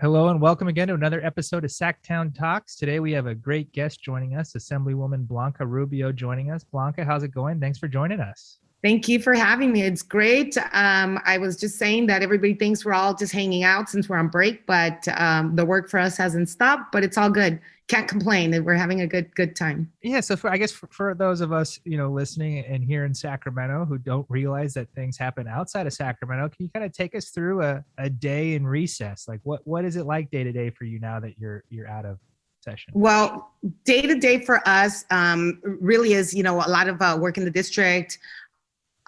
Hello and welcome again to another episode of Sacktown Talks. Today we have a great guest joining us, Assemblywoman Blanca Rubio joining us. Blanca, how's it going? Thanks for joining us. Thank you for having me. It's great. I was just saying that everybody thinks we're all just hanging out since we're on break, but the work for us hasn't stopped, but it's all good. Can't complain. We're having a good time. Yeah, so for those of us, listening and here in Sacramento who don't realize that things happen outside of Sacramento, can you kind of take us through a day in recess? Like what is it like day to day for you now that you're out of session? Well, day to day for us really is, a lot of work in the district,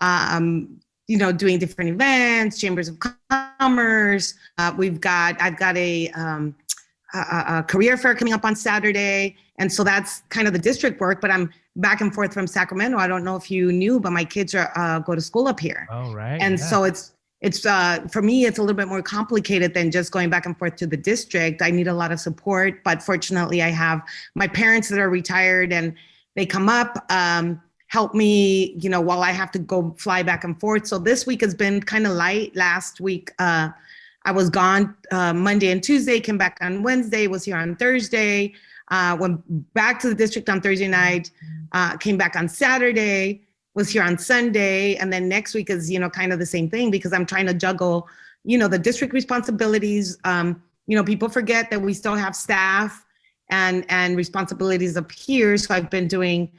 doing different events, chambers of commerce. I've got a career fair coming up on Saturday. And so that's kind of the district work, but I'm back and forth from Sacramento. I don't know if you knew, but my kids go to school up here. Oh, right. And so it's for me, it's a little bit more complicated than just going back and forth to the district. I need a lot of support, but fortunately I have my parents that are retired and they come up, help me, while I have to go fly back and forth. So this week has been kind of light. Last week, I was gone Monday and Tuesday, came back on Wednesday, was here on Thursday, went back to the district on Thursday night, came back on Saturday, was here on Sunday. And then next week is, kind of the same thing because I'm trying to juggle, the district responsibilities. People forget that we still have staff and responsibilities up here. So I've been doing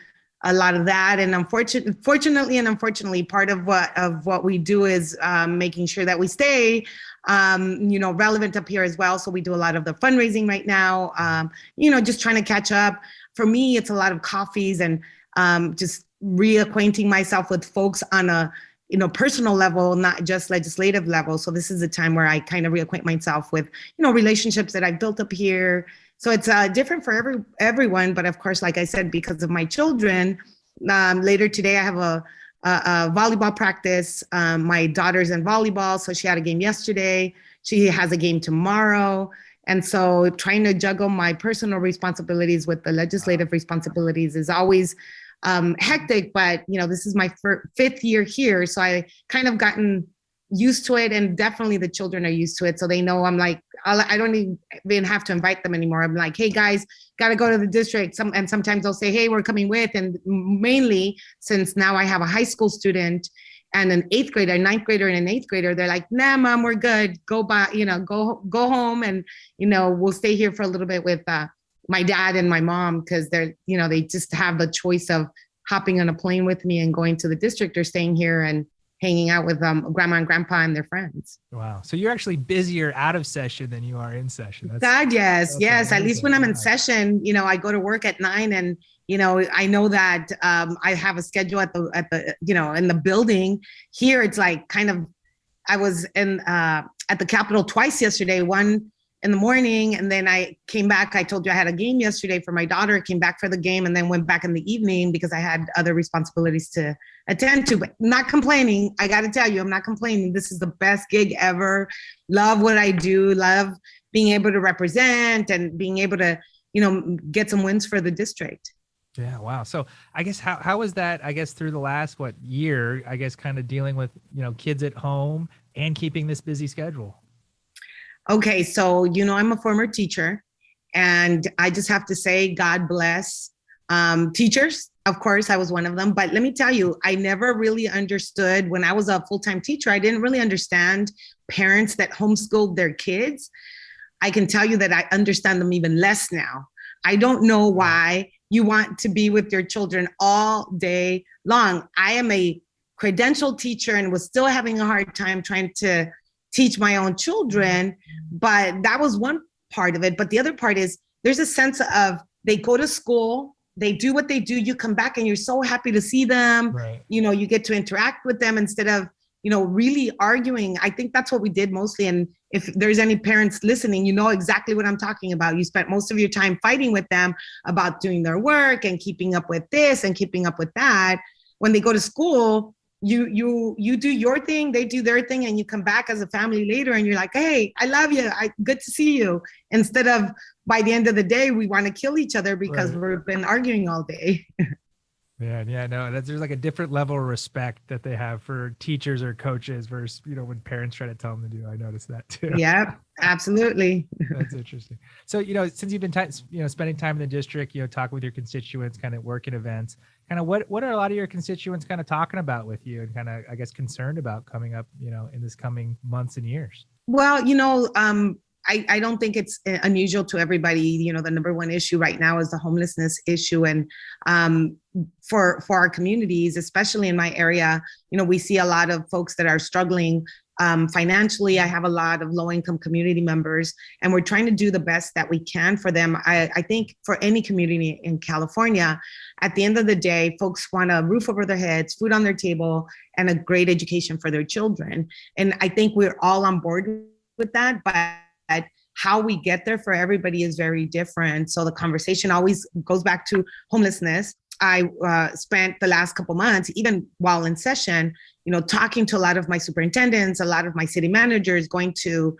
a lot of that. And fortunately and unfortunately, part of what we do is making sure that we stay relevant up here as well. So we do a lot of the fundraising right now, just trying to catch up. For me, it's a lot of coffees and just reacquainting myself with folks on a, personal level, not just legislative level. So this is a time where I kind of reacquaint myself with, relationships that I've built up here. So it's different for everyone. But of course, like I said, because of my children, later today I have a volleyball practice. My daughter's in volleyball, so she had a game yesterday. She has a game tomorrow. And so trying to juggle my personal responsibilities with the legislative responsibilities is always hectic. But, this is my fifth year here. So I kind of gotten used to it, and definitely the children are used to it. So they know I'm like, I don't even have to invite them anymore. I'm like, hey guys, got to go to the district. And sometimes they'll say, hey, we're coming with. And mainly since now I have a high school student and an eighth grader, a ninth grader and an eighth grader, they're like, nah, mom, we're good. Go by, go home. And, we'll stay here for a little bit with my dad and my mom, because they're, they just have the choice of hopping on a plane with me and going to the district or staying here and hanging out with grandma and grandpa and their friends. Wow. So you're actually busier out of session than you are in session. God, yes. Amazing. At least when I'm in session, I go to work at 9 and, I know that I have a schedule at the, in the building. Here, it's like kind of, I was at the Capitol twice yesterday, one in the morning, and then I came back. I told you I had a game yesterday for my daughter, came back for the game, and then went back in the evening because I had other responsibilities to attend to, but not complaining. I got to tell you, I'm not complaining. This is the best gig ever. Love what I do. Love being able to represent and being able to, get some wins for the district. Yeah. Wow. So I guess how was that, through the last, year, kind of dealing with, kids at home and keeping this busy schedule? Okay. So, I'm a former teacher, and I just have to say, God bless teachers. Of course, I was one of them. But let me tell you, I never really understood when I was a full-time teacher. I didn't really understand parents that homeschooled their kids. I can tell you that I understand them even less now. I don't know why you want to be with your children all day long. I am a credentialed teacher and was still having a hard time trying to teach my own children. But that was one part of it. But the other part is there's a sense of they go to school, they do what they do, you come back and you're so happy to see them. Right. You get to interact with them instead of, really arguing. I think that's what we did mostly. And if there's any parents listening, you know exactly what I'm talking about. You spent most of your time fighting with them about doing their work and keeping up with this and keeping up with that. When they go to school, you do your thing, they do their thing, and you come back as a family later and you're like, hey, I love you. Good to see you. Instead of by the end of the day, we want to kill each other because We've been arguing all day. Yeah, no, there's like a different level of respect that they have for teachers or coaches versus, when parents try to tell them to do. I noticed that too. Yeah, absolutely. That's interesting. So, since you've been, spending time in the district, talking with your constituents, kind of working events, kind of what are a lot of your constituents kind of talking about with you and kind of, I guess, concerned about coming up, in this coming months and years? Well, I don't think it's unusual to everybody. The number one issue right now is the homelessness issue. And for our communities, especially in my area, we see a lot of folks that are struggling financially. I have a lot of low-income community members, and we're trying to do the best that we can for them. I think for any community in California, at the end of the day, folks want a roof over their heads, food on their table, and a great education for their children. And I think we're all on board with that, but how we get there for everybody is very different. So the conversation always goes back to homelessness. I spent the last couple months, even while in session, talking to a lot of my superintendents, a lot of my city managers, going to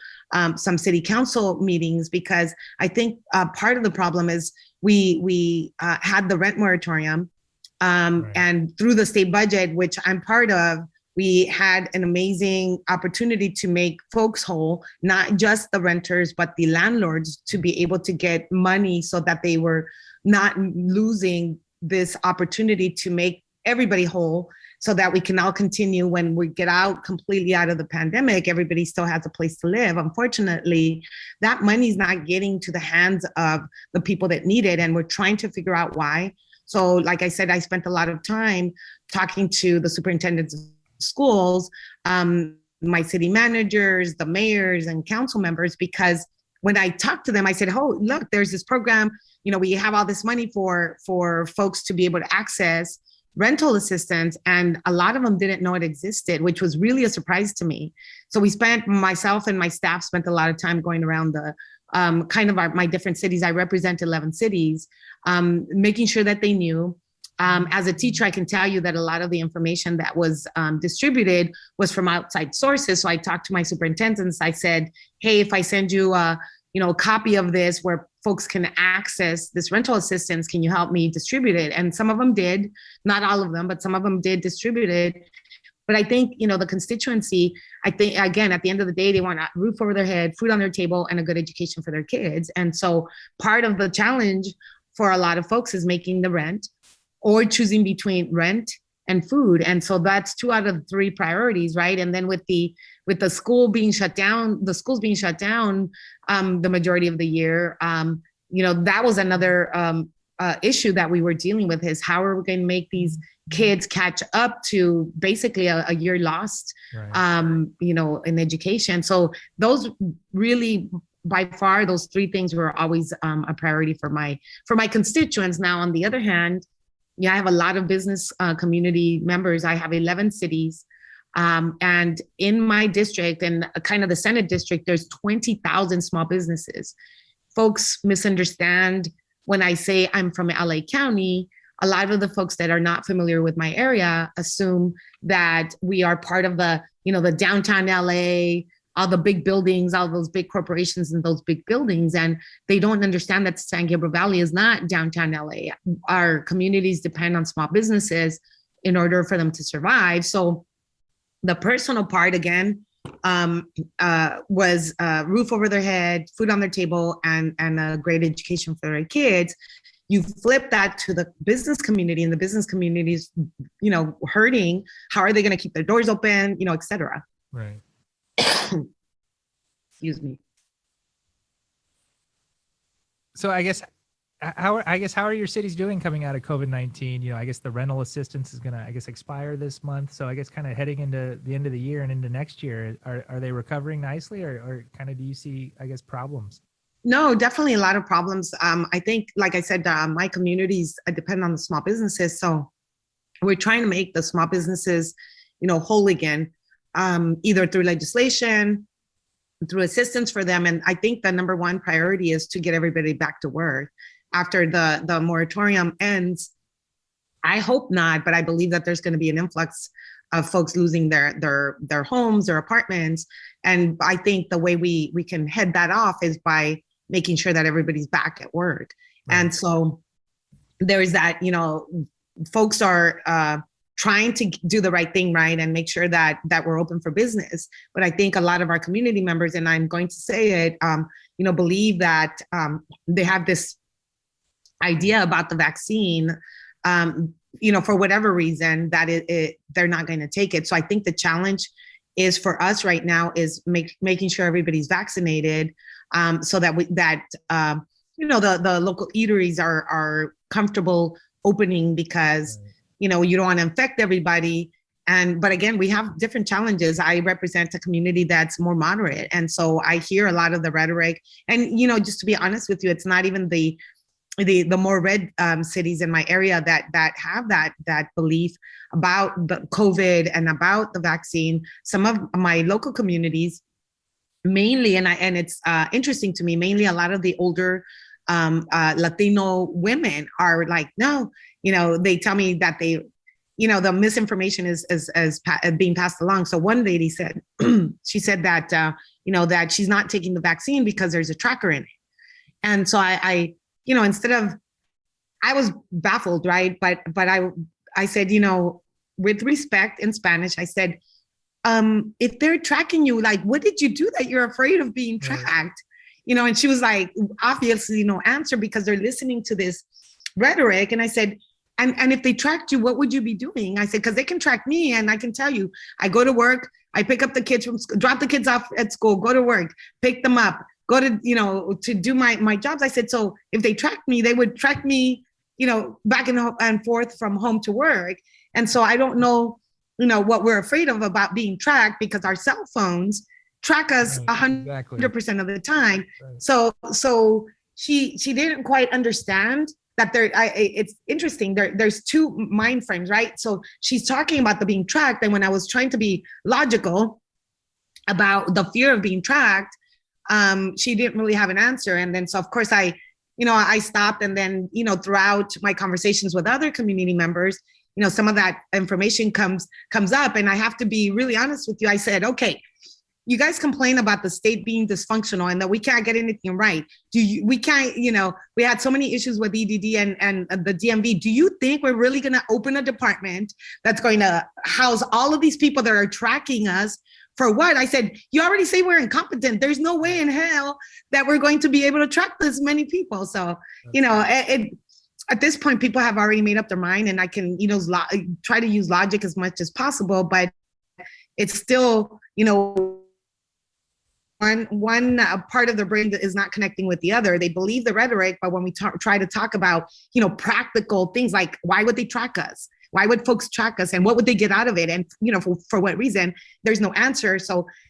some city council meetings, because I think part of the problem is we had the rent moratorium, Right. and through the state budget, which I'm part of, we had an amazing opportunity to make folks whole, not just the renters, but the landlords, to be able to get money so that they were not losing this opportunity to make everybody whole, so that we can all continue when we get out completely out of the pandemic. Everybody still has a place to live. Unfortunately, that money is not getting to the hands of the people that need it, and we're trying to figure out why. So like I said, I spent a lot of time talking to the superintendents of schools, my city managers, the mayors and council members, because when I talked to them, I said, oh, look, there's this program, we have all this money for folks to be able to access rental assistance. And a lot of them didn't know it existed, which was really a surprise to me. So myself and my staff spent a lot of time going around the my different cities. I represent 11 cities, making sure that they knew. As a teacher, I can tell you that a lot of the information that was distributed was from outside sources. So I talked to my superintendents. I said, hey, if I send you a copy of this where folks can access this rental assistance, can you help me distribute it? And some of them did, not all of them, but some of them did distribute it. But I think, the constituency, I think, again, at the end of the day, they want a roof over their head, food on their table, and a good education for their kids. And so part of the challenge for a lot of folks is making the rent, or choosing between rent and food. And so that's 2 out of 3 priorities, right? And then with the school being shut down, the schools being shut down the majority of the year, that was another issue that we were dealing with, is how are we going to make these kids catch up to basically a year lost, Right. In education. So those really, by far, those 3 things were always a priority for my constituents. Now, on the other hand, I have a lot of business community members. I have 11 cities. And in my district, and kind of the Senate district, there's 20,000 small businesses. Folks misunderstand when I say I'm from LA County. A lot of the folks that are not familiar with my area assume that we are part of the downtown LA, all the big buildings, all those big corporations in those big buildings. And they don't understand that San Gabriel Valley is not downtown LA. Our communities depend on small businesses in order for them to survive. So the personal part, again, was roof over their head, food on their table, and a great education for their kids. You flip that to the business community, and the business community is, hurting. How are they going to keep their doors open, et cetera? Right. Excuse me. So I guess how are your cities doing coming out of COVID-19? I guess the rental assistance is going to, expire this month. So I guess kind of heading into the end of the year and into next year, are they recovering nicely, or kind of do you see, problems? No, definitely a lot of problems. I think, like I said, my communities depend on the small businesses. So we're trying to make the small businesses, whole again, either through legislation, through assistance for them. And I think the number one priority is to get everybody back to work after the moratorium ends. I hope not, but I believe that there's going to be an influx of folks losing their homes, their apartments. And I think the way we can head that off is by making sure that everybody's back at work. Right. And so there's that, folks are trying to do the right thing, right, and make sure that we're open for business. But I think a lot of our community members, and I'm going to say it, believe that they have this idea about the vaccine, for whatever reason, that they're not going to take it. So I think the challenge is for us right now is making sure everybody's vaccinated, so that the local eateries are comfortable opening, because you don't want to infect everybody. But again, we have different challenges. I represent a community that's more moderate, and so I hear a lot of the rhetoric. And just to be honest with you, it's not even the more red cities in my area that have that belief about the COVID and about the vaccine. Some of my local communities, mainly, and it's interesting to me, mainly a lot of the older Latino women are like, no, they tell me that the misinformation is being passed along. So one lady said, she said that, that she's not taking the vaccine because there's a tracker in it. And so I instead of, I was baffled, right? But I said, with respect, in Spanish, I said, if they're tracking you, like, what did you do that you're afraid of being tracked? Right. And she was like, obviously no answer, because they're listening to this rhetoric. And I said, and if they tracked you, what would you be doing? I said, because they can track me, and I can tell you, I go to work, I pick up the kids from school, drop the kids off at school, go to work, pick them up, go to, to do my jobs. I said, so if they tracked me, they would track me, back and forth from home to work. And so I don't know, what we're afraid of about being tracked, because our cell phones track us 100% of the time. Right. So she didn't quite understand that it's interesting. There's two mind frames, right? So she's talking about the being tracked. And when I was trying to be logical about the fear of being tracked, she didn't really have an answer. And then, so of course I stopped. And then, throughout my conversations with other community members, some of that information comes up, and I have to be really honest with you. I said, okay, you guys complain about the state being dysfunctional and that we can't get anything right. We can't, we had so many issues with EDD and the DMV. Do you think we're really going to open a department that's going to house all of these people that are tracking us? For what? I said, you already say we're incompetent. There's no way in hell that we're going to be able to track this many people. So, at this point, people have already made up their mind, and I can, try to use logic as much as possible, but it's still, one part of the brain that is not connecting with the other. They believe the rhetoric, but when we try to talk about, practical things like, why would they track us? Why would folks track us, and what would they get out of it? And, for what reason? There's no answer.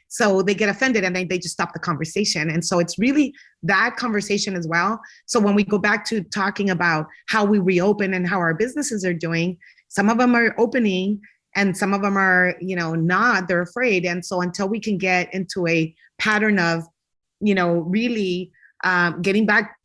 So they get offended, and they just stop the conversation. And so it's really that conversation as well. So when we go back to talking about how we reopen and how our businesses are doing, some of them are opening and some of them are, not, they're afraid. And so until we can get into a pattern of, really getting back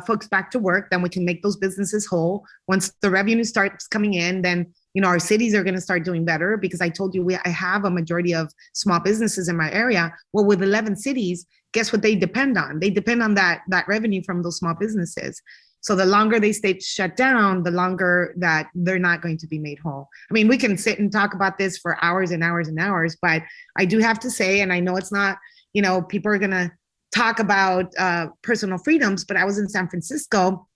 folks back to work, then we can make those businesses whole. Once the revenue starts coming in, then our cities are going to start doing better, because I told you I have a majority of small businesses in my area. Well, with 11 cities, guess what they depend on? They depend on that revenue from those small businesses. So the longer they stay shut down, the longer that they're not going to be made whole. I mean, we can sit and talk about this for hours and hours and hours, but I do have to say, and I know it's not, people are going to talk about personal freedoms, but I was in San Francisco.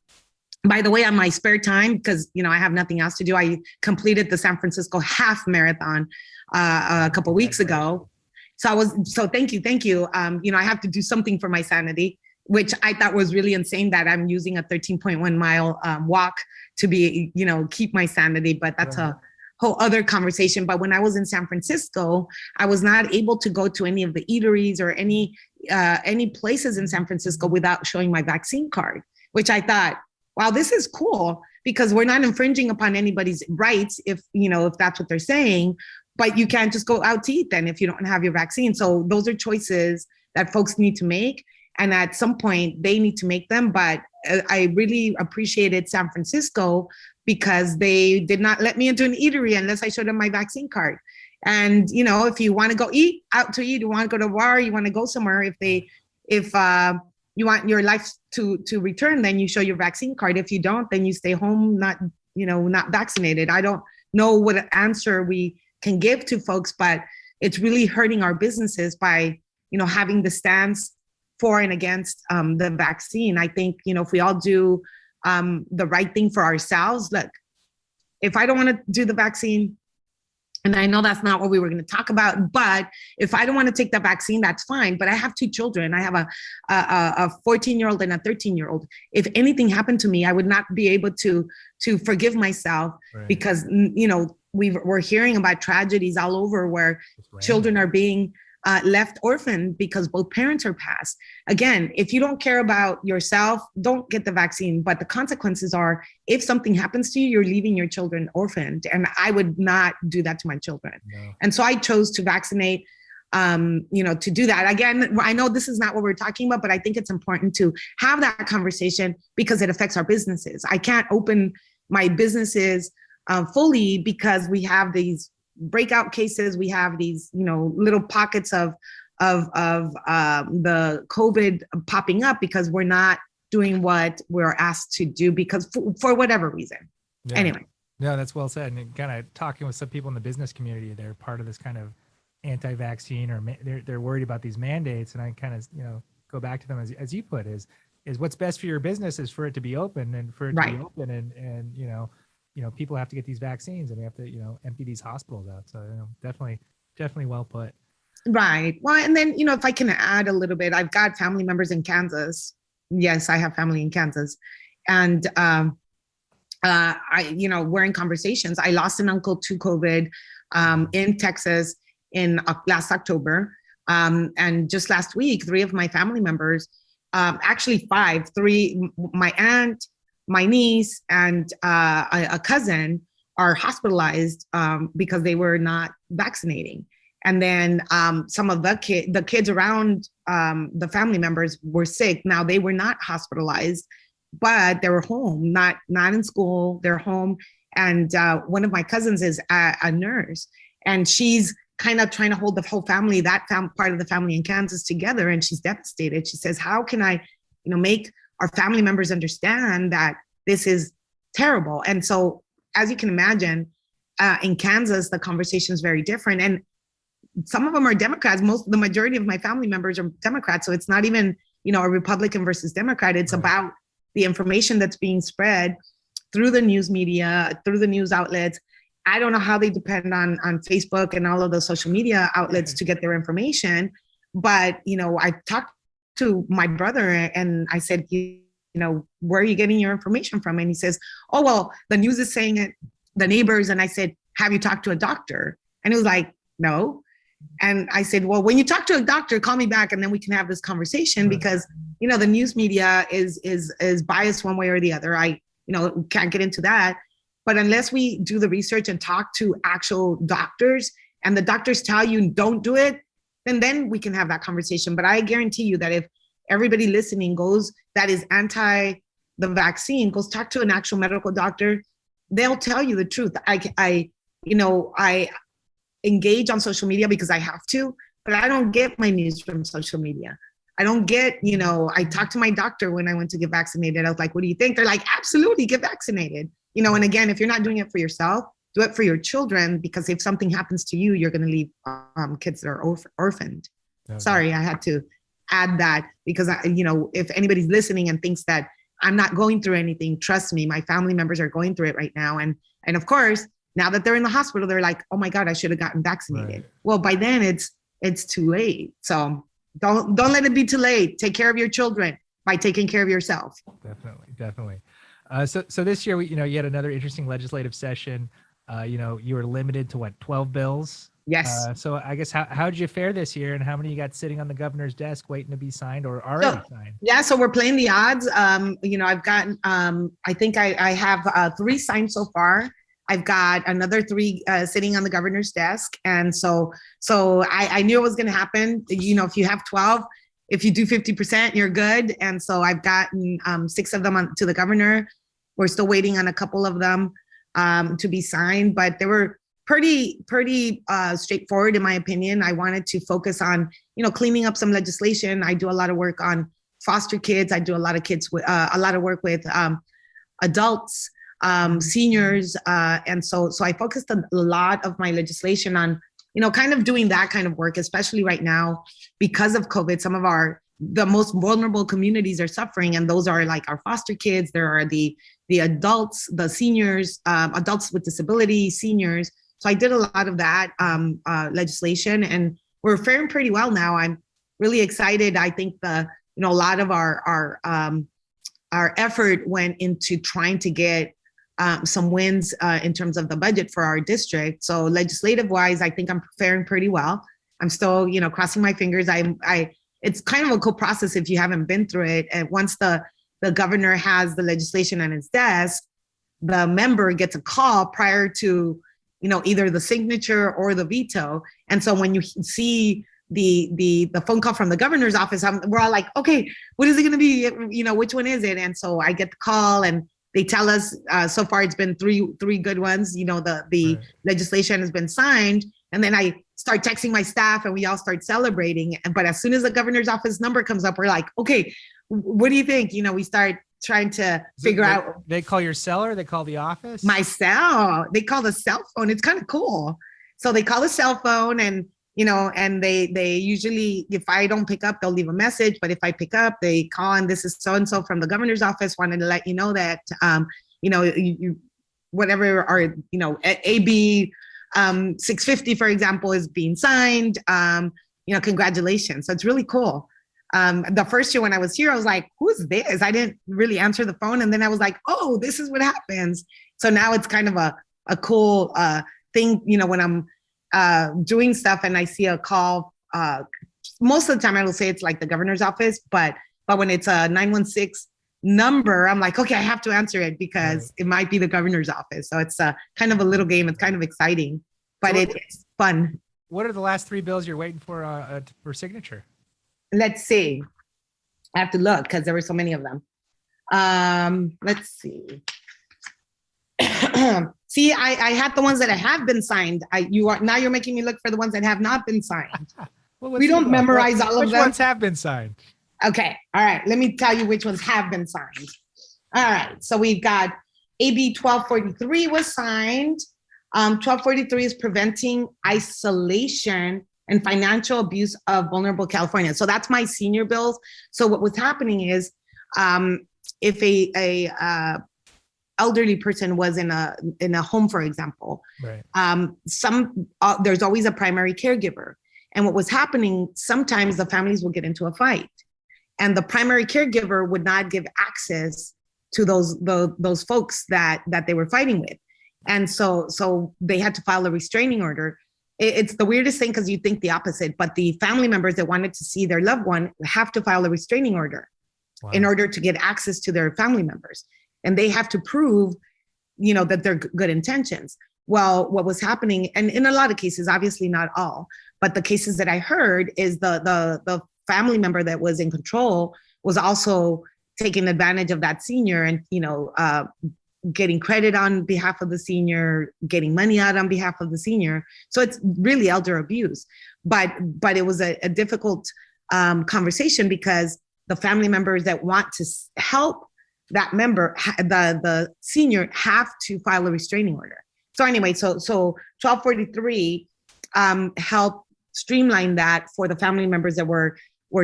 By the way, on my spare time, because, I have nothing else to do, I completed the San Francisco half marathon a couple of weeks ago. So thank you. I have to do something for my sanity, which I thought was really insane, that I'm using a 13.1 mile walk to be, keep my sanity, but that's a whole other conversation. But when I was in San Francisco, I was not able to go to any of the eateries or any places in San Francisco without showing my vaccine card, which I thought, wow, this is cool, because we're not infringing upon anybody's rights if that's what they're saying, but you can't just go out to eat then if you don't have your vaccine. So those are choices that folks need to make. And at some point they need to make them. But I really appreciated San Francisco, because they did not let me into an eatery unless I showed them my vaccine card. And, if you want to go out to eat, you want to go to a bar, you want to go somewhere, if you want your life to return, then you show your vaccine card. If you don't, then you stay home, not not vaccinated. I don't know what answer we can give to folks, but it's really hurting our businesses by, having the stance for and against the vaccine. I think, if we all do the right thing for ourselves, look, if I don't want to do the vaccine, and I know that's not what we were going to talk about, but if I don't want to take the vaccine, that's fine. But I have two children. I have a 14-year-old and a 13-year-old. If anything happened to me, I would not be able to forgive myself, right? Because, we're hearing about tragedies all over where children are being left orphaned because both parents are passed. Again, if you don't care about yourself, don't get the vaccine. But the consequences are, if something happens to you, you're leaving your children orphaned. And I would not do that to my children. No. And so I chose to vaccinate, to do that. Again, I know this is not what we're talking about, but I think it's important to have that conversation because it affects our businesses. I can't open my businesses fully because we have these breakout cases. We have these, little pockets of the COVID popping up because we're not doing what we're asked to do because for whatever reason. Yeah. Anyway. No, that's well said. And kind of talking with some people in the business community, they're part of this kind of anti-vaccine, or they're worried about these mandates. And I kind of, go back to them as you put is what's best for your business is for it to be open and for it to be open and people have to get these vaccines and we have to, empty these hospitals out. So definitely well put. Right. Well, and then, if I can add a little bit, I've got family members in Kansas. Yes, I have family in Kansas. And we're in conversations. I lost an uncle to COVID in Texas in last October. And just last week, 3 of my family members, actually 3, my aunt, my niece, and a cousin are hospitalized because they were not vaccinating. And then some of the kids around the family members were sick. Now they were not hospitalized, but they were home, not in school. They're home. And one of my cousins is a nurse, and she's kind of trying to hold the whole family, part of the family in Kansas together. And she's devastated. She says, how can I, make our family members understand that this is terrible? And so, as you can imagine, in Kansas, the conversation is very different. And some of them are Democrats. The majority of my family members are Democrats. So it's not even, a Republican versus Democrat. It's about the information that's being spread through the news media, through the news outlets. I don't know how they depend on Facebook and all of the social media outlets to get their information. But, I talked to my brother and I said, where are you getting your information from? And he says, oh, well, the news is saying it, the neighbors. And I said, have you talked to a doctor? And he was like, no. And I said, well, when you talk to a doctor, call me back and then we can have this conversation because, the news media is biased one way or the other. I, can't get into that. But unless we do the research and talk to actual doctors and the doctors tell you don't do it, then we can have that conversation. But I guarantee you that if everybody listening that is anti the vaccine, goes talk to an actual medical doctor, they'll tell you the truth. I engage on social media because I have to, but I don't get my news from social media. I don't get, I talked to my doctor when I went to get vaccinated. I was like, what do you think? They're like, absolutely, get vaccinated. And again, if you're not doing it for yourself, do it for your children, because if something happens to you, you're going to leave kids that are orphaned. Okay. Sorry, I had to add that because, if anybody's listening and thinks that I'm not going through anything, trust me, my family members are going through it right now. And of course, now that they're in the hospital, they're like, oh my God, I should have gotten vaccinated. Right. Well, by then it's too late. So don't let it be too late. Take care of your children by taking care of yourself. Definitely. So this year, you had another interesting legislative session. You were limited to 12 bills? Yes. So I guess how did you fare this year, and how many you got sitting on the governor's desk waiting to be signed or already signed? Yeah, so we're playing the odds. I've gotten, I think I have 3 signed so far. I've got another 3 sitting on the governor's desk. And so I knew it was going to happen. If you have 12, if you do 50%, you're good. And so I've gotten 6 of them to the governor. We're still waiting on a couple of them to be signed, but they were pretty straightforward in my opinion. I wanted to focus on, cleaning up some legislation. I do a lot of work on foster kids. I do a lot of work with adults seniors. And so I focused a lot of my legislation on, kind of doing that kind of work, especially right now because of COVID. Some of the most vulnerable communities are suffering, and those are like our foster kids. There are the adults, the seniors, adults with disability, seniors. So I did a lot of that legislation, and we're faring pretty well now. I'm really excited. I think a lot of our effort went into trying to get some wins in terms of the budget for our district. So legislative wise, I think I'm faring pretty well. I'm still, crossing my fingers. It's kind of a cool process if you haven't been through it. And once the governor has the legislation on his desk, the member gets a call prior to, either the signature or the veto. And so when you see the phone call from the governor's office, we're all like, okay, what is it going to be? Which one is it? And so I get the call, and they tell us, so far it's been three good ones. The right. Legislation has been signed, and then I start texting my staff, and we all start celebrating. But as soon as the governor's office number comes up, we're like, okay, what do you think? We start trying to figure out. They call your cell, or they call the office? My cell. They call the cell phone. It's kind of cool. So they call the cell phone, and and they usually, if I don't pick up, they'll leave a message. But if I pick up, they call, and this is so-and-so from the governor's office, wanted to let you know that, you whatever, or, AB 650, for example, is being signed, congratulations. So it's really cool. The first year when I was here, I was like, who's this? I didn't really answer the phone. And then I was like, oh, this is what happens. So now it's kind of a cool thing, when I'm doing stuff and I see a call. Most of the time I will say it's like the governor's office, but when it's a 916 number, I'm like, okay, I have to answer it because It might be the governor's office. So it's kind of a little game. It's kind of exciting, but it's fun. What are the last 3 bills you're waiting for signature? Let's see. I have to look because there were so many of them. Let's see. See, I had the ones that have been signed. Now you're making me look for the ones that have not been signed. Well, we don't memorize all of them. Which ones have been signed? Okay. All right. Let me tell you which ones have been signed. All right. So we've got AB 1243 was signed. 1243 is preventing isolation and financial abuse of vulnerable California. So that's my senior bills. So what was happening is, if a elderly person was in a home, for example, right. There's always a primary caregiver. And what was happening, sometimes the families would get into a fight, and the primary caregiver would not give access to those folks that they were fighting with. And so they had to file a restraining order. It's the weirdest thing because you think the opposite, but the family members that wanted to see their loved one have to file a restraining order. Wow. In order to get access to their family members. And they have to prove, that they're good intentions. Well, what was happening, and in a lot of cases, obviously not all, but the cases that I heard is the family member that was in control was also taking advantage of that senior and, getting credit on behalf of the senior, getting money out on behalf of the senior. So it's really elder abuse. But it was a difficult conversation because the family members that want to help that member, the senior, have to file a restraining order. So anyway, so 1243 helped streamline that for the family members that were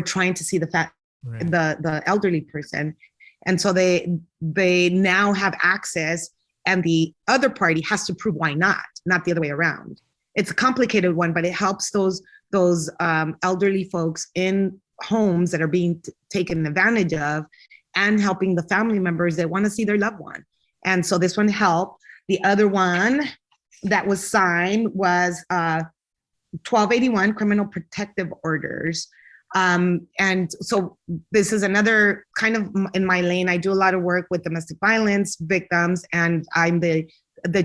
trying to see the elderly person. And so they now have access, and the other party has to prove why not the other way around. It's a complicated one, but it helps those elderly folks in homes that are being taken advantage of, and helping the family members that want to see their loved one. And so this one helped. The other one that was signed was 1281, criminal protective orders. And so this is another kind of in my lane. I do a lot of work with domestic violence victims, and I'm the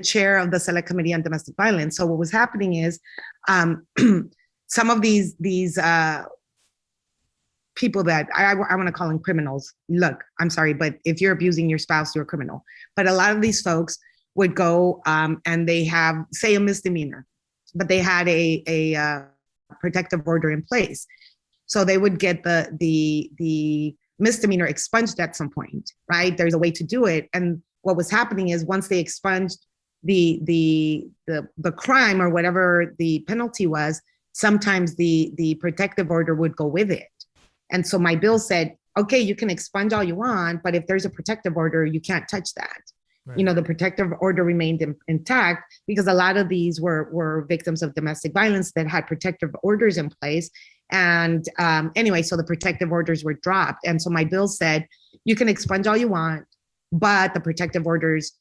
chair of the Select Committee on Domestic Violence. So what was happening is some of these people that I want to call them criminals. Look, I'm sorry, but if you're abusing your spouse, you're a criminal. But a lot of these folks would go and they have, say, a misdemeanor, but they had a protective order in place. So they would get the misdemeanor expunged at some point, right? There's a way to do it. And what was happening is once they expunged the crime or whatever the penalty was, sometimes the protective order would go with it. And so my bill said, okay, you can expunge all you want, but if there's a protective order, you can't touch that. Right. You know, the protective order remained intact because a lot of these were victims of domestic violence that had protective orders in place. And anyway, so the protective orders were dropped. And so my bill said, you can expunge all you want, but the protective orders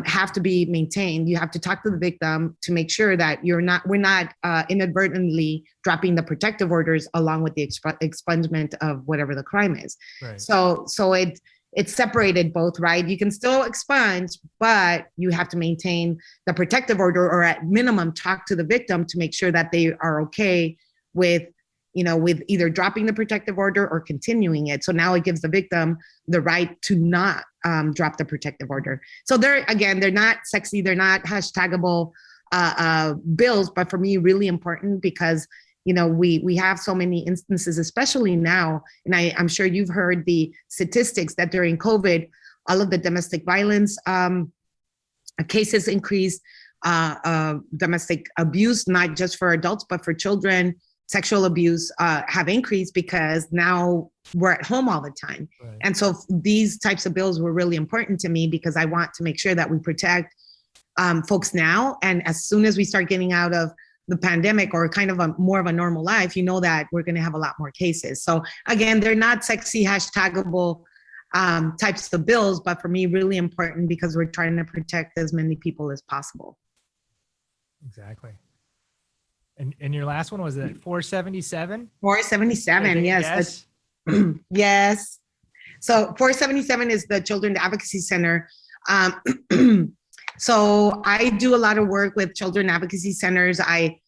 have to be maintained. You have to talk to the victim to make sure that we're not inadvertently dropping the protective orders along with the expungement of whatever the crime is. Right. So it separated both, right? You can still expunge, but you have to maintain the protective order, or at minimum talk to the victim to make sure that they are okay with either dropping the protective order or continuing it. So now it gives the victim the right to not drop the protective order. So they're not sexy, they're not hashtagable bills, but for me, really important because we have so many instances, especially now, and I'm sure you've heard the statistics that during COVID, all of the domestic violence cases increased, domestic abuse, not just for adults, but for children, sexual abuse have increased because now we're at home all the time. Right. And so these types of bills were really important to me because I want to make sure that we protect folks now. And as soon as we start getting out of the pandemic or kind of more of a normal life, that we're going to have a lot more cases. So again, they're not sexy hashtagable types of bills, but for me, really important because we're trying to protect as many people as possible. Exactly. And your last one was at 477? 477, yes. Yes. So 477 is the Children's Advocacy Center. So I do a lot of work with children advocacy centers.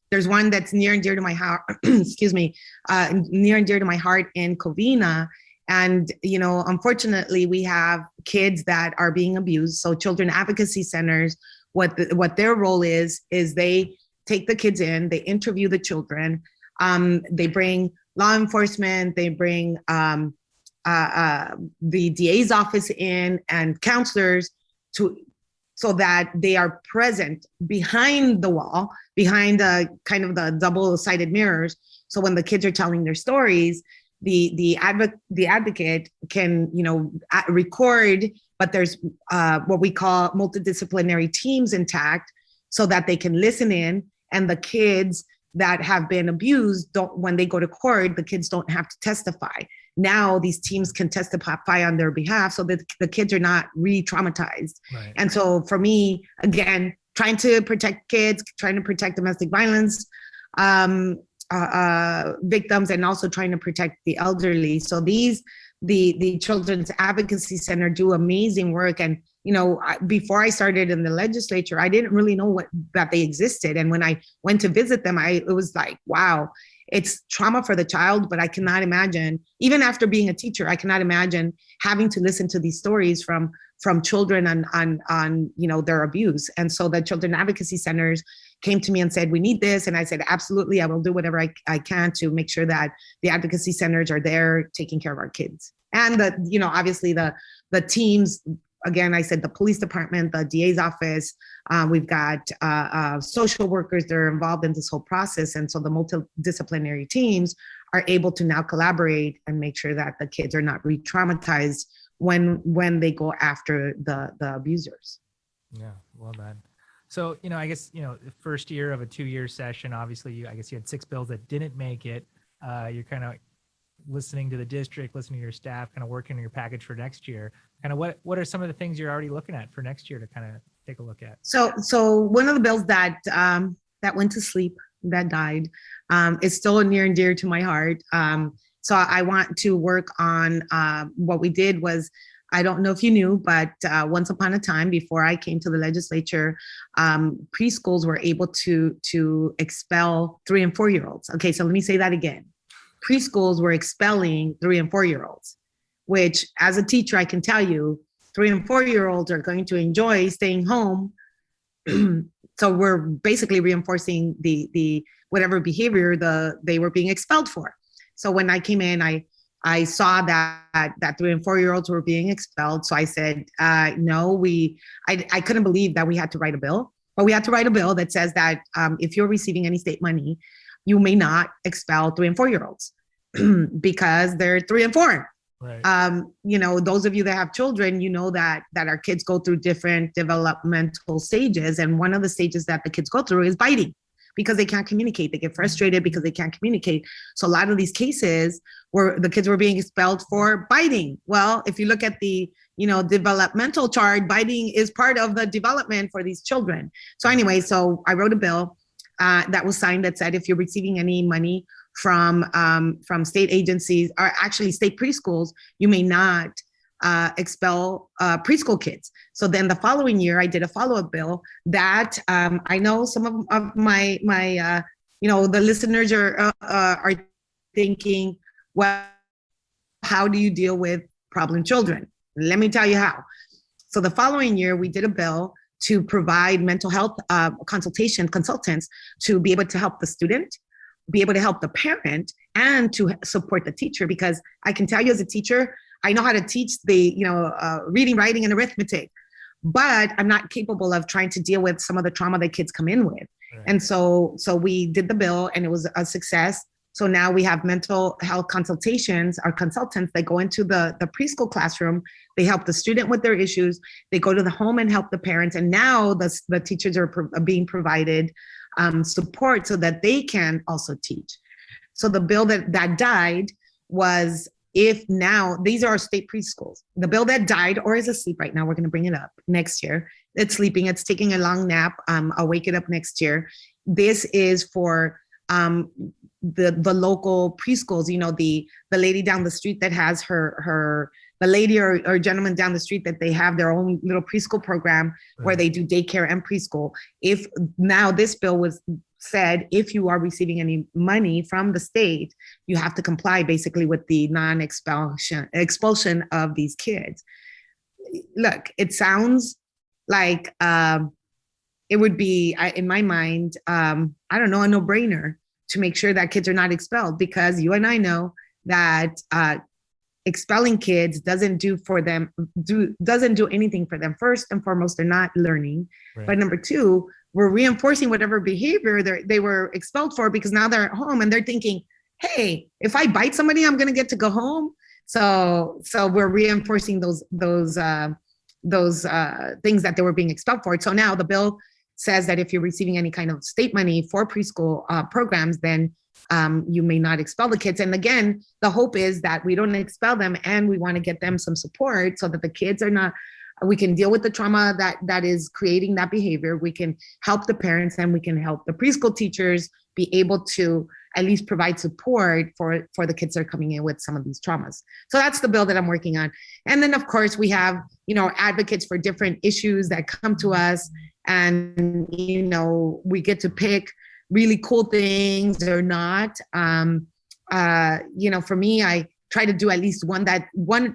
There's one that's near and dear to my heart, near and dear to my heart in Covina. And, unfortunately, we have kids that are being abused. So children advocacy centers, what their role is they take the kids in, they interview the children, they bring law enforcement, they bring the DA's office in and counselors so that they are present behind the wall, behind kind of the double-sided mirrors. So when the kids are telling their stories, the advocate can, record, but there's what we call multidisciplinary teams intact so that they can listen in. And the kids that have been abused, when they go to court, the kids don't have to testify. Now these teams can testify on their behalf so that the kids are not re-traumatized. Right. And so for me, again, trying to protect kids, trying to protect domestic violence victims, and also trying to protect the elderly. So the Children's Advocacy Center do amazing work. And before I started in the legislature, I didn't really know that they existed. And when I went to visit them, it was like, wow, it's trauma for the child, but I cannot imagine, even after being a teacher, I cannot imagine having to listen to these stories from children on their abuse. And so the Children Advocacy Centers came to me and said, we need this. And I said, absolutely, I will do whatever I can to make sure that the advocacy centers are there taking care of our kids. And obviously the teams, again, I said the police department, the DA's office, we've got social workers that are involved in this whole process. And so the multidisciplinary teams are able to now collaborate and make sure that the kids are not re-traumatized when they go after the abusers. Yeah, well done. So, I guess, the first year of a 2-year session, obviously, I guess you had 6 bills that didn't make it. You're kind of listening to the district, listening to your staff, kind of working on your package for next year. Kind of what are some of the things you're already looking at for next year to kind of take a look at? So one of the bills that went to sleep, that died, is still near and dear to my heart. So I want to work on what we did was, I don't know if you knew, but once upon a time, before I came to the legislature, preschools were able to expel 3 and 4-year-olds. Okay, so let me say that again. Preschools were expelling 3 and 4-year-olds, which as a teacher, I can tell you, 3 and 4-year-olds are going to enjoy staying home. So we're basically reinforcing the whatever behavior they were being expelled for. So when I came in, I I saw that 3 and 4 year olds were being expelled. So I said, no, I couldn't believe that we had to write a bill, but we had to write a bill that says that if you're receiving any state money, you may not expel 3 and 4 year olds because they're 3 and 4. Right. Those of you that have children, that our kids go through different developmental stages. And one of the stages that the kids go through is biting because they can't communicate. They get frustrated because they can't communicate. So a lot of these cases where the kids were being expelled for biting. Well, if you look at the, developmental chart, biting is part of the development for these children. So anyway, so I wrote a bill that was signed that said, if you're receiving any money from state agencies or actually state preschools, you may not expel preschool kids. So then the following year, I did a follow-up bill that I know some of my the listeners are thinking, well, how do you deal with problem children? Let me tell you how. So the following year, we did a bill to provide mental health consultants to be able to help the student, be able to help the parent, and to support the teacher. Because I can tell you as a teacher, I know how to teach the, reading, writing, and arithmetic, but I'm not capable of trying to deal with some of the trauma that kids come in with. Right. And so we did the bill and it was a success. So now we have mental health consultations, our consultants, they go into the preschool classroom, they help the student with their issues, they go to the home and help the parents. And now the teachers are being provided support so that they can also teach. So the bill that died was, if now, these are state preschools. The bill that died or is asleep right now, we're going to bring it up next year. It's sleeping, it's taking a long nap. I'll wake it up next year. This is for the local preschools, the lady down the street that has the lady or gentleman down the street that they have their own little preschool program. Right. Where they do daycare and preschool. If now this bill was said, if you are receiving any money from the state, you have to comply basically with the expulsion of these kids. Look, it sounds like it would be, in my mind, I don't know, a no-brainer to make sure that kids are not expelled, because you and I know that expelling kids doesn't do anything for them. First and foremost, they're not learning. Right. But number two, we're reinforcing whatever behavior they were expelled for, because now they're at home and they're thinking, hey, if I bite somebody, I'm going to get to go home. So we're reinforcing those things that they were being expelled for. So now the bill says that if you're receiving any kind of state money for preschool programs, then you may not expel the kids. And again, the hope is that we don't expel them, and we want to get them some support so that the kids are not, we can deal with the trauma that is creating that behavior. We can help the parents, and we can help the preschool teachers be able to at least provide support for the kids that are coming in with some of these traumas. So that's the bill that I'm working on. And then of course we have, advocates for different issues that come to us, and, we get to pick really cool things or not. For me, I try to do at least one,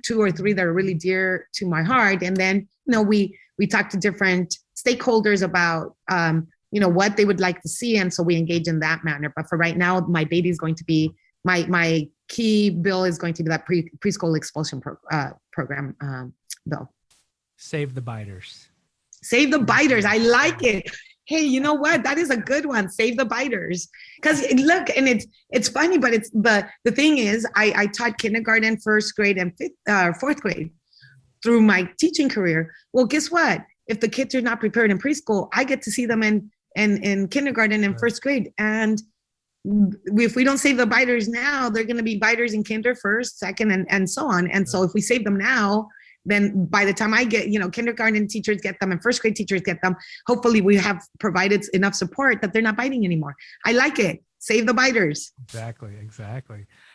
2 or 3 that are really dear to my heart. And then, we talk to different stakeholders about, what they would like to see. And so we engage in that manner. But for right now, my baby is going to be, my key bill is going to be that preschool expulsion program bill. Save the biters. Save the biters. I like it. Hey, you know what? That is a good one. Save the biters. Because look, and it's funny, but it's the thing is, I taught kindergarten, first grade, and fourth grade through my teaching career. Well, guess what? If the kids are not prepared in preschool, I get to see them in kindergarten and first grade. And if we don't save the biters now, they're going to be biters in kinder, first, second, and so on. And so if we save them now, then by the time I get, kindergarten teachers get them and first grade teachers get them, hopefully we have provided enough support that they're not biting anymore. I like it. Save the biters. Exactly.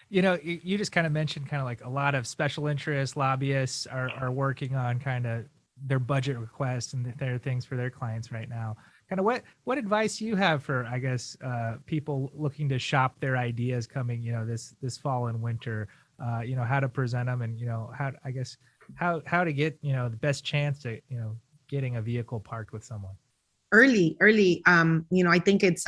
You just kind of mentioned kind of like a lot of special interests, lobbyists are working on kind of their budget requests and their things for their clients right now. Kind of what advice you have for, I guess, people looking to shop their ideas coming, this fall and winter, how to present them, and, how to get, the best chance to, getting a vehicle parked with someone. Early. I think it's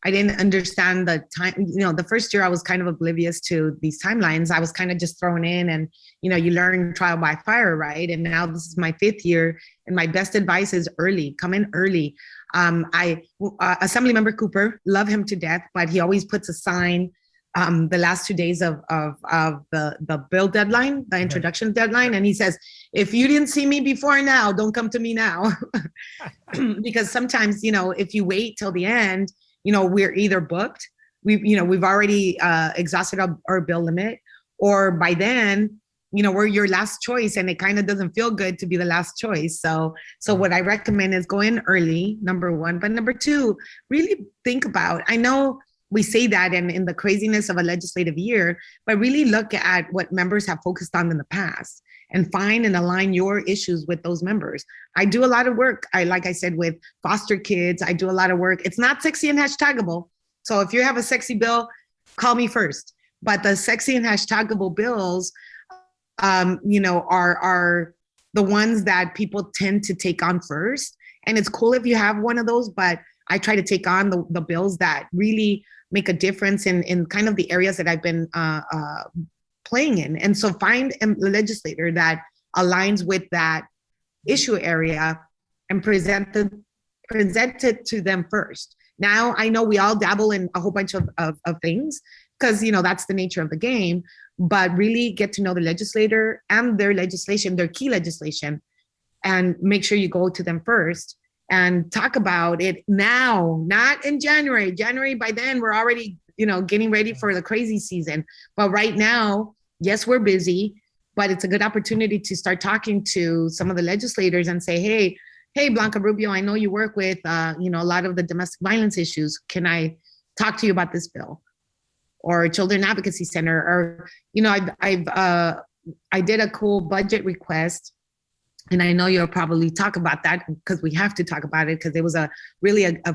I didn't understand the time. The first year I was kind of oblivious to these timelines. I was kind of just thrown in, and, you learn trial by fire, right? And now this is my 5th year, and my best advice is early, come in early. Assemblymember Cooper, love him to death, but he always puts a sign the last 2 days of the bill deadline, the introduction deadline. And he says, if you didn't see me before now, don't come to me now. Because sometimes, if you wait till the end, we're either booked, we've already exhausted our bill limit, or by then, we're your last choice, and it kind of doesn't feel good to be the last choice. So what I recommend is go in early, number one. But number two, really think about, I know we say that in the craziness of a legislative year, but really look at what members have focused on in the past and find and align your issues with those members. I do a lot of work, like I said, with foster kids. I do a lot of work. It's not sexy and hashtagable. So if you have a sexy bill, call me first. But the sexy and hashtagable bills, are the ones that people tend to take on first. And it's cool if you have one of those, but I try to take on the bills that really make a difference in kind of the areas that I've been playing in. And so find a legislator that aligns with that issue area and present it to them first. Now, I know we all dabble in a whole bunch of things because, that's the nature of the game, but really get to know the legislator and their legislation, their key legislation, and make sure you go to them first and talk about it now, not in January. January, by then, we're already, getting ready for the crazy season. But right now, yes, we're busy, but it's a good opportunity to start talking to some of the legislators and say, hey, Blanca Rubio, I know you work with, a lot of the domestic violence issues. Can I talk to you about this bill? Or Children Advocacy Center, or, I did a cool budget request. And I know you'll probably talk about that because we have to talk about it because it was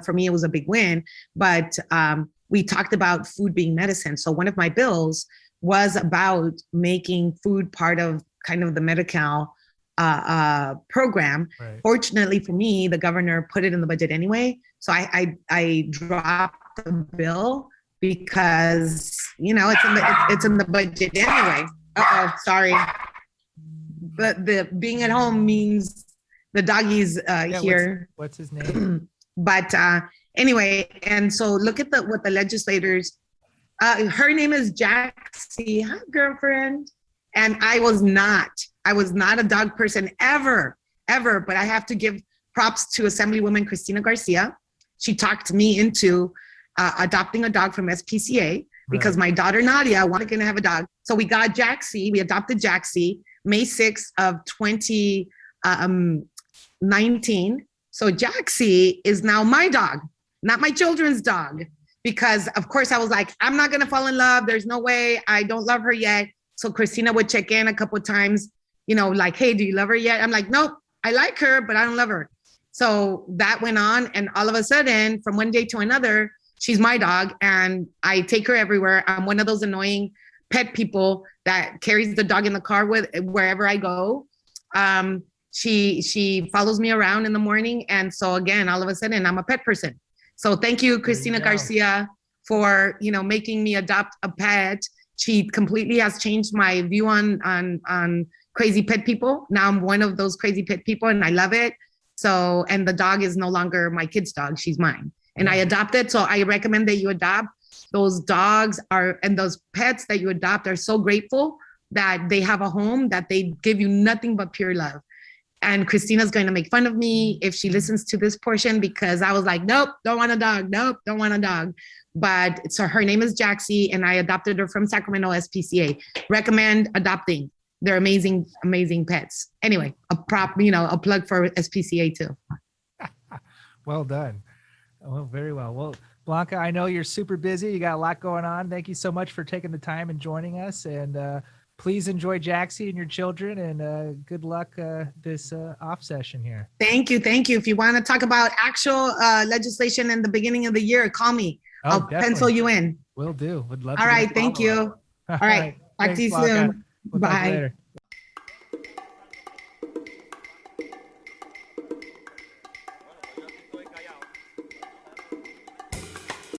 for me, it was a big win. But we talked about food being medicine. So one of my bills was about making food part of kind of the Medi-Cal program. Right. Fortunately for me, the governor put it in the budget anyway. So I dropped the bill because, it's in the budget anyway. Sorry. But the being at home means the doggy's here. What's his name? But anyway, and so look at what the legislators, her name is Jaxie, hi girlfriend. And I was not a dog person ever, but I have to give props to Assemblywoman Cristina Garcia. She talked me into adopting a dog from SPCA because my daughter Nadia wanted to have a dog. So we got Jaxie, we adopted Jaxie May 6th of 2019. So Jaxie is now my dog, not my children's dog, because of course I was like, I'm not gonna fall in love. There's no way, I don't love her yet. So Christina would check in a couple of times, like, hey, do you love her yet? I'm like, nope, I like her, but I don't love her. So that went on. And all of a sudden, from one day to another, she's my dog and I take her everywhere. I'm one of those annoying pet people that carries the dog in the car with wherever I go. She follows me around in the morning. And so again, all of a sudden I'm a pet person. So thank you, Cristina Garcia, for, making me adopt a pet. She completely has changed my view on crazy pet people. Now I'm one of those crazy pet people and I love it. So, and the dog is no longer my kid's dog, she's mine. And I adopted, so I recommend that you adopt. Those dogs and those pets that you adopt are so grateful that they have a home, that they give you nothing but pure love. And Christina's going to make fun of me if she listens to this portion because I was like, nope, don't want a dog. Nope, don't want a dog. But so her name is Jaxie and I adopted her from Sacramento SPCA. Recommend adopting. They're amazing, amazing pets. Anyway, a plug for SPCA too. Well done. Oh, very well. Well, Blanca, I know you're super busy. You got a lot going on. Thank you so much for taking the time and joining us. And please enjoy Jaxie and your children. And good luck this off session here. Thank you. Thank you. If you want to talk about actual legislation in the beginning of the year, call me. I'll pencil you in. Will do. Would love to. All right. Thank you. All right. Talk to you soon. Bye.